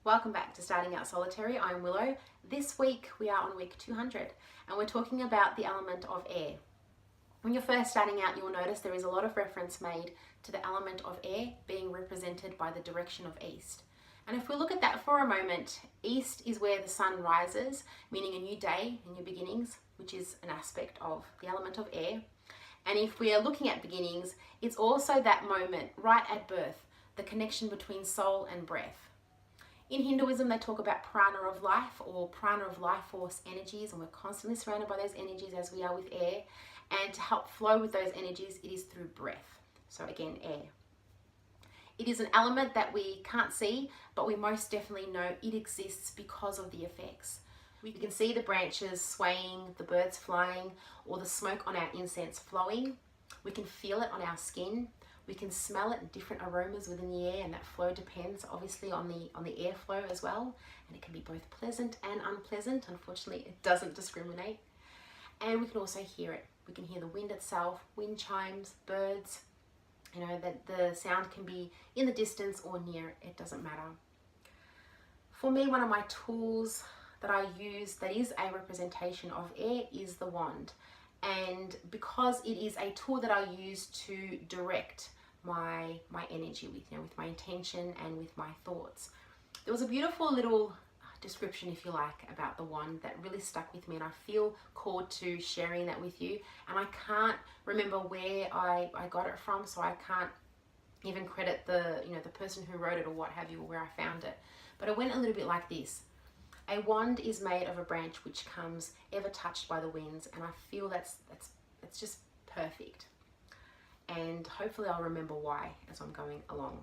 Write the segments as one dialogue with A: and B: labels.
A: Welcome back to Starting Out Solitary. I'm Willow. This week we are on week 200 and we're talking about the element of air. When you're first starting out, you'll notice there is a lot of reference made to the element of air being represented by the direction of east. And if we look at that for a moment, east is where the sun rises, meaning a new day and new beginnings, which is an aspect of the element of air. And if we are looking at beginnings, it's also that moment right at birth, the connection between soul and breath. In Hinduism, they talk about prana of life or prana of life force energies, and we're constantly surrounded by those energies as we are with air. And to help flow with those energies, it is through breath. So again, air. It is an element that we can't see, but we most definitely know it exists because of the effects. We can see the branches swaying, the birds flying, or the smoke on our incense flowing. We can feel it on our skin. We can smell it in different aromas within the air, and that flow depends obviously on the airflow as well. And it can be both pleasant and unpleasant. Unfortunately, it doesn't discriminate. And we can also hear it. We can hear the wind itself, wind chimes, birds. You know, that the sound can be in the distance or near, it doesn't matter. For me, one of my tools that I use that is a representation of air is the wand. And because it is a tool that I use to direct my energy with, with my intention and with my thoughts. There was a beautiful little description, if you like, about the wand that really stuck with me, and I feel called to sharing that with you. And I can't remember where I got it from, so I can't even credit the person who wrote it or what have you, or where I found it. But it went a little bit like this. A wand is made of a branch which comes ever touched by the winds, and I feel that's just perfect. And hopefully I'll remember why as I'm going along.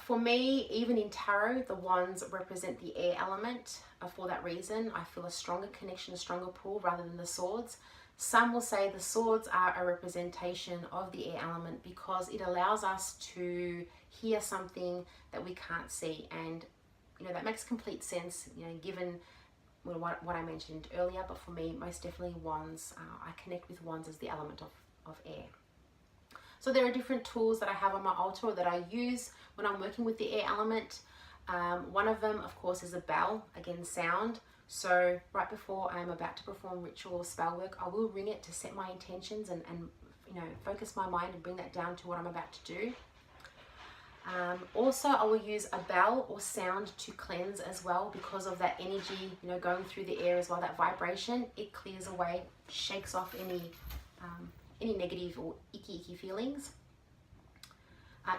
A: For me, even in tarot, the wands represent the air element. For that reason, I feel a stronger connection, a stronger pull rather than the swords. Some will say the swords are a representation of the air element because it allows us to hear something that we can't see, and that makes complete sense, given what I mentioned earlier. But for me, most definitely wands, I connect with wands as the element of air. So there are different tools that I have on my altar or that I use when I'm working with the air element. One of them, of course, is a bell, again, sound. So right before I'm about to perform ritual or spell work, I will ring it to set my intentions and focus my mind and bring that down to what I'm about to do. Also, I will use a bell or sound to cleanse as well, because of that energy, going through the air as well, that vibration. It clears away, shakes off any negative or icky feelings.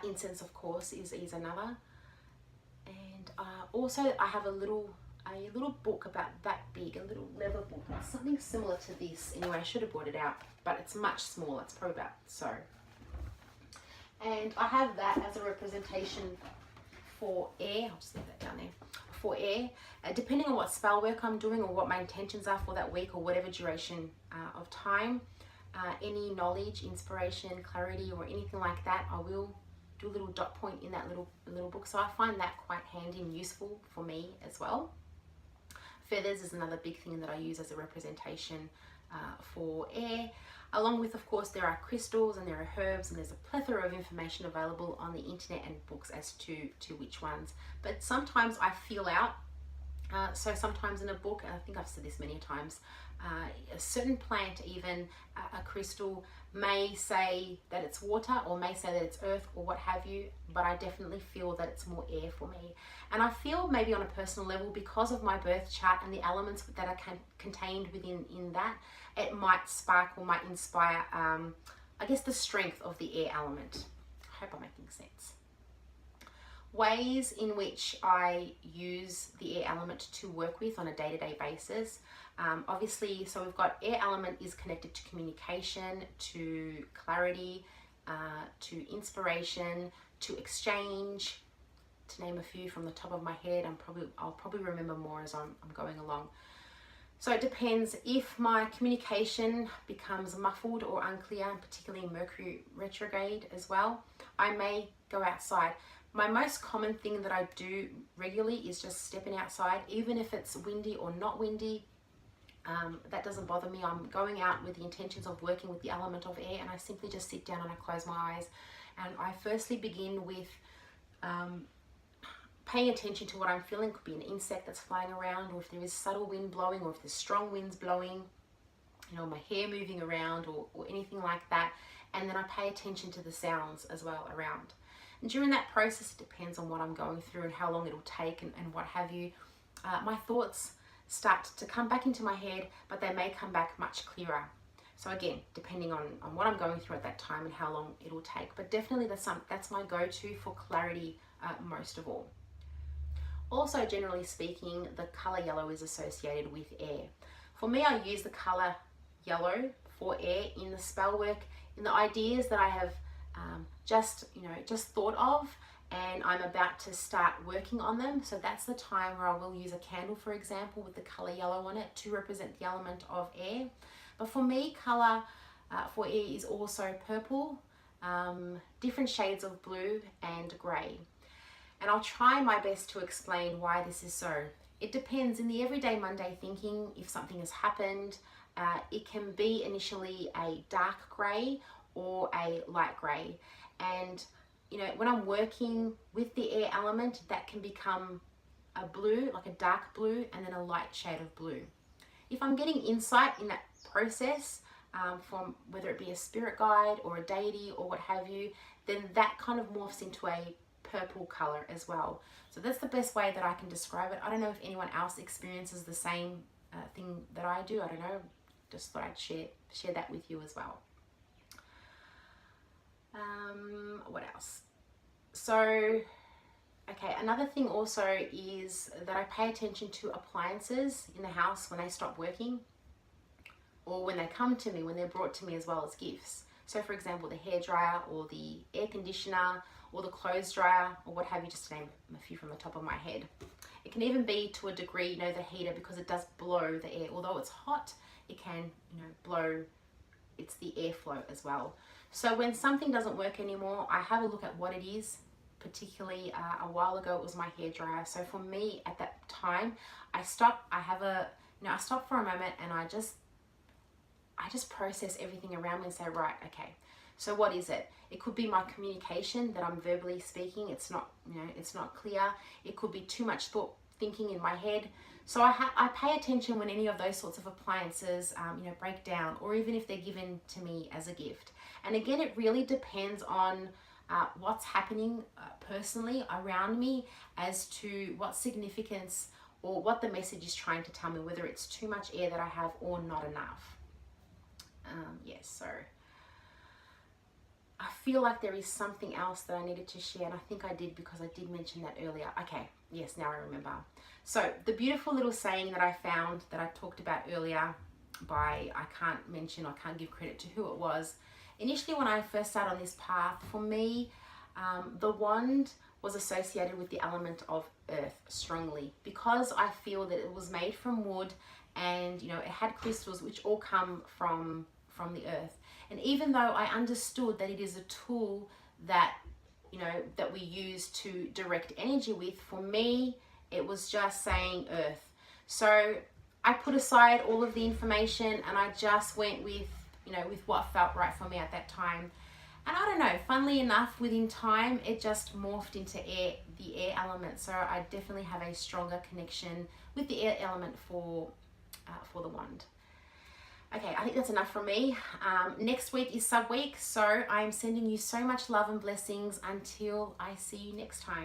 A: Incense, of course, is another. And also, I have a little book about that big, a little leather book, something similar to this. Anyway, I should have brought it out, but it's much smaller. It's probably about so. And I have that as a representation for air. I'll just leave that down there. For air, depending on what spell work I'm doing or what my intentions are for that week or whatever duration of time, any knowledge, inspiration, clarity, or anything like that, I will do a little dot point in that little book. So I find that quite handy and useful for me as well. Feathers is another big thing that I use as a representation for air. Along with, of course, there are crystals and there are herbs, and there's a plethora of information available on the internet and books as to which ones. But sometimes I feel out. So sometimes in a book, I think I've said this many times, a certain plant, even a crystal, may say that it's water or may say that it's earth or what have you, but I definitely feel that it's more air for me. And I feel maybe on a personal level, because of my birth chart and the elements that are contained within that, it might spark or might inspire, I guess, the strength of the air element. I hope I'm making sense. Ways in which I use the air element to work with on a day-to-day basis. Obviously, so we've got air element is connected to communication, to clarity, to inspiration, to exchange, to name a few from the top of my head. I'll probably remember more as I'm going along. So it depends. If my communication becomes muffled or unclear, particularly Mercury retrograde as well, I may go outside. My most common thing that I do regularly is just stepping outside, even if it's windy or not windy. That doesn't bother me. I'm going out with the intentions of working with the element of air, and I simply just sit down and I close my eyes. And I firstly begin with paying attention to what I'm feeling. Could be an insect that's flying around, or if there is subtle wind blowing, or if there's strong winds blowing, you know, my hair moving around, or anything like that. And then I pay attention to the sounds as well around. And during that process, it depends on what I'm going through and how long it'll take and what have you. My thoughts start to come back into my head, but they may come back much clearer. So again, depending on what I'm going through at that time and how long it'll take. But definitely that's my go-to for clarity most of all. Also, generally speaking, the color yellow is associated with air. For me, I use the color yellow for air in the spell work, in the ideas that I have just thought of, and I'm about to start working on them. So that's the time where I will use a candle, for example, with the color yellow on it to represent the element of air. But for me, color for air is also purple, different shades of blue and grey. And I'll try my best to explain why this is so. It depends. In the everyday Monday thinking, if something has happened, it can be initially a dark grey or a light grey. And you know, when I'm working with the air element, that can become a blue, like a dark blue, and then a light shade of blue. If I'm getting insight in that process from whether it be a spirit guide or a deity or what have you, then that kind of morphs into a purple color as well. So that's the best way that I can describe it. I don't know if anyone else experiences the same thing that I do. I don't know. Just thought I'd share that with you as well. What else? So, okay, another thing also is that I pay attention to appliances in the house when they stop working, or when they come to me, when they're brought to me as well as gifts. So for example, the hairdryer or the air conditioner or the clothes dryer or what have you, just to name a few from the top of my head. It can even be to a degree, you know, the heater, because it does blow the air. Although it's hot, it can, you know, blow, it's the airflow as well. So when something doesn't work anymore, I have a look at what it is. Particularly a while ago, it was my hairdryer. So for me at that time, I stop. I stop for a moment and I just process everything around me and say, right, okay, so what is it? It could be my communication, that I'm verbally speaking. It's not, you know, it's not clear. It could be too much thinking in my head. So I pay attention when any of those sorts of appliances, you know, break down, or even if they're given to me as a gift. And again, it really depends on what's happening personally around me as to what significance or what the message is trying to tell me, whether it's too much air that I have or not enough. Yes, so I feel like there is something else that I needed to share, and I think I did, because I did mention that earlier. Okay, yes, now I remember. So the beautiful little saying that I found that I talked about earlier by, I can't give credit to who it was. Initially, when I first started on this path, for me, the wand was associated with the element of earth strongly, because I feel that it was made from wood, and you know, it had crystals which all come from the earth. And even though I understood that it is a tool that, you know, that we use to direct energy with, for me it was just saying earth. So I put aside all of the information and I just went with, you know, with what felt right for me at that time. And I don't know, funnily enough, within time, it just morphed into the air element. So I definitely have a stronger connection with the air element for the wand. Okay, I think that's enough from me. Next week is sub week, so I'm sending you so much love and blessings until I see you next time.